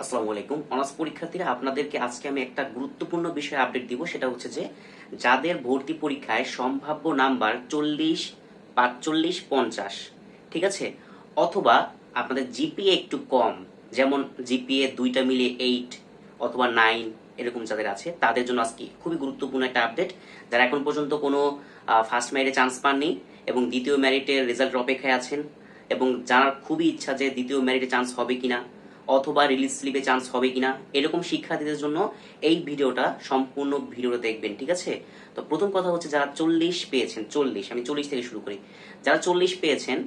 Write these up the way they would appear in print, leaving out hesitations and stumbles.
আসসালামু আলাইকুম অনার্স পরীক্ষার্থীরা, আপনাদেরকে আজকে আমি একটা গুরুত্বপূর্ণ বিষয়ে আপডেট দিব। সেটা হচ্ছে যে যাদের ভর্তি পরীক্ষায় সম্ভাব্য নাম্বার 40, 45, 50, ঠিক আছে, অথবা আপনাদের জিপিএ একটু কম, যেমন জিপিএ দুইটা মিলে 8 অথবা 9 এরকম যাদের আছে, তাদের জন্য আজকে খুবই গুরুত্বপূর্ণ একটা আপডেট। যারা এখন পর্যন্ত কোনো ফার্স্ট মেরিটে চান্স পাননি এবং দ্বিতীয় মেরিটের রেজাল্টের অপেক্ষায় আছেন, এবং জানার খুবই ইচ্ছা যে দ্বিতীয় মেরিটে চান্স হবে কিনা অথবা রিলিজ স্লিপে চান্স হবে কিনা, এরকম শিক্ষার্থীদের জন্য এই ভিডিওটা সম্পূর্ণ ভিডিওটা দেখবেন, ঠিক আছে। তো প্রথম কথা হচ্ছে যারা 40 পেয়েছেন, 40, আমি 40 থেকে শুরু করি। যারা 40 পেয়েছেন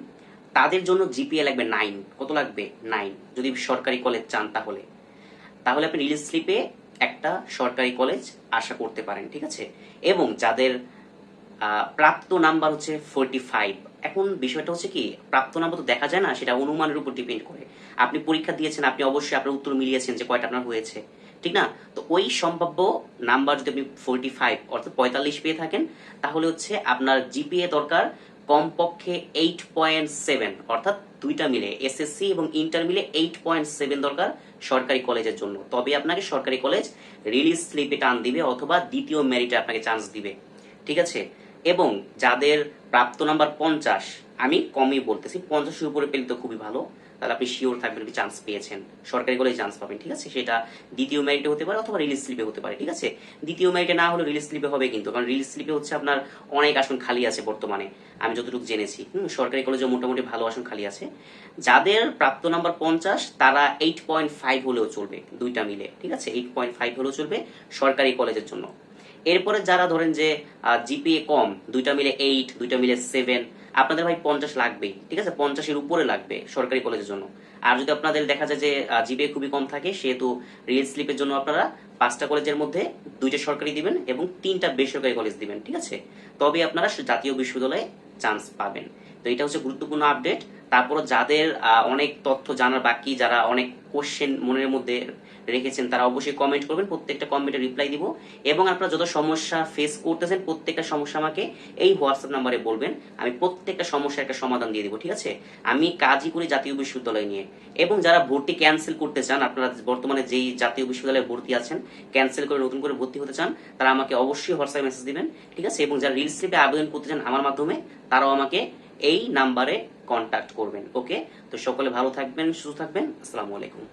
তাদের জন্য জিপিএ লাগবে 9। কত লাগবে? 9। যদি সরকারি কলেজ চান তাহলে তাহলে আপনি রিলিজ স্লিপে একটা সরকারি কলেজ আশা করতে পারেন, ঠিক আছে। এবং যাদের প্রাপ্ত নাম্বার হচ্ছে 45। এখন বিষয়টা হচ্ছে কি, প্রাপ্ত নাম্বার তো দেখা যায় না, সেটা অনুমানের উপর ডিপেন্ড করে। আপনি পরীক্ষা দিয়েছেন, আপনি অবশ্যই আপনার উত্তর মিলিয়েছেন যে কয়টা আপনার হয়েছে, ঠিক না? তো ওই সম্ভাব্য নাম্বার যদি আপনি 45 অর্থাৎ 45 পেয়ে থাকেন, তাহলে হচ্ছে আপনার জিপিএ দরকার কমপক্ষে 8.7, অর্থাৎ দুইটা মিলে এসএসসি এবং ইন্টার মিলে 8.7 দরকার সরকারি কলেজের জন্য। তবে আপনাকে সরকারি কলেজ রিলিজ স্লিপে টান দিবে অথবা দ্বিতীয় মেরিটে আপনাকে চান্স দিবে, ঠিক আছে। এবং যাদের প্রাপ্ত নাম্বার 50, আমি কমই বলতেছি, 50-এর উপরে পেলে তো খুবই ভালো, তাহলে আপনি শিওর থাকবেন কি চান্স পেয়েছেন, সরকারি কলেজে চান্স পাবেন, ঠিক আছে। সেটা দ্বিতীয় মেরিটে হতে পারে অথবা রিলিজ স্লিপে হতে পারে, ঠিক আছে। দ্বিতীয় মেরিটে না হলে রিলিজ স্লিপে হবে কিন্তু, কারণ রিলিজ স্লিপে হচ্ছে আপনার অনেক আসন খালি আছে বর্তমানে, আমি যতটুকু জেনেছি। সরকারি কলেজে মোটামুটি ভালো আসন খালি আছে। যাদের প্রাপ্ত নাম্বার 50 তারা 8.5 হলেও চলবে দুইটা মিলে, ঠিক আছে, 8.5 হলেও চলবে সরকারি কলেজের জন্য। এরপরে যারা ধরেন যে জিপিএ কম, দুইটা মিলে 8, দুইটা মিলে 7, আপনাদের ভাই 50 লাগবেই, ঠিক আছে, 50-এর উপরে লাগবে সরকারি কলেজের জন্য। আর যদি আপনাদের দেখা যায় যে জিপিএ খুবই কম থাকে, সেহেতু রিলিজ স্লিপের জন্য আপনারা 5টা কলেজের মধ্যে 2টা সরকারি দিবেন এবং 3টা বেসরকারি কলেজ দিবেন, ঠিক আছে। তবে আপনারা জাতীয় বিশ্ববিদ্যালয়ে চান্স পাবেন। তো এটা হচ্ছে গুরুত্বপূর্ণ আপডেট। তারপর যাদের অনেক তথ্য জানার বাকি, যারা অনেক কোশ্চেন মনের মধ্যে রেখেছেন, তারা অবশ্যই কমেন্ট করবেন, প্রত্যেকটা কমেন্টে রিপ্লাই দিব। এবং আপনারা যত সমস্যা ফেস করতেছেন প্রত্যেকটা সমস্যা আমাকে এই হোয়াটসঅ্যাপ নাম্বারে বলবেন, আমি প্রত্যেকটা সমস্যার একটা সমাধান দিয়ে দিব, ঠিক আছে। আমি কাজই করি জাতীয় বিশ্ববিদ্যালয় নিয়ে। এবং যারা ভর্তি ক্যান্সেল করতে চান, আপনারা বর্তমানে যেই জাতীয় বিশ্ববিদ্যালয়ে ভর্তি আছেন, ক্যান্সেল করে নতুন করে ভর্তি হতে চান, তারা আমাকে অবশ্যই হোয়াটসঅ্যাপে মেসেজ দিবেন, ঠিক আছে। এবং যারা রিলিজ স্লিপে আবেদন করতে চান আমার মাধ্যমে, তারাও আমাকে এই নাম্বারে কন্ট্যাক্ট করবেন, ওকে। তো সকলে ভালো থাকবেন, সুস্থ থাকবেন, আসসালামু আলাইকুম।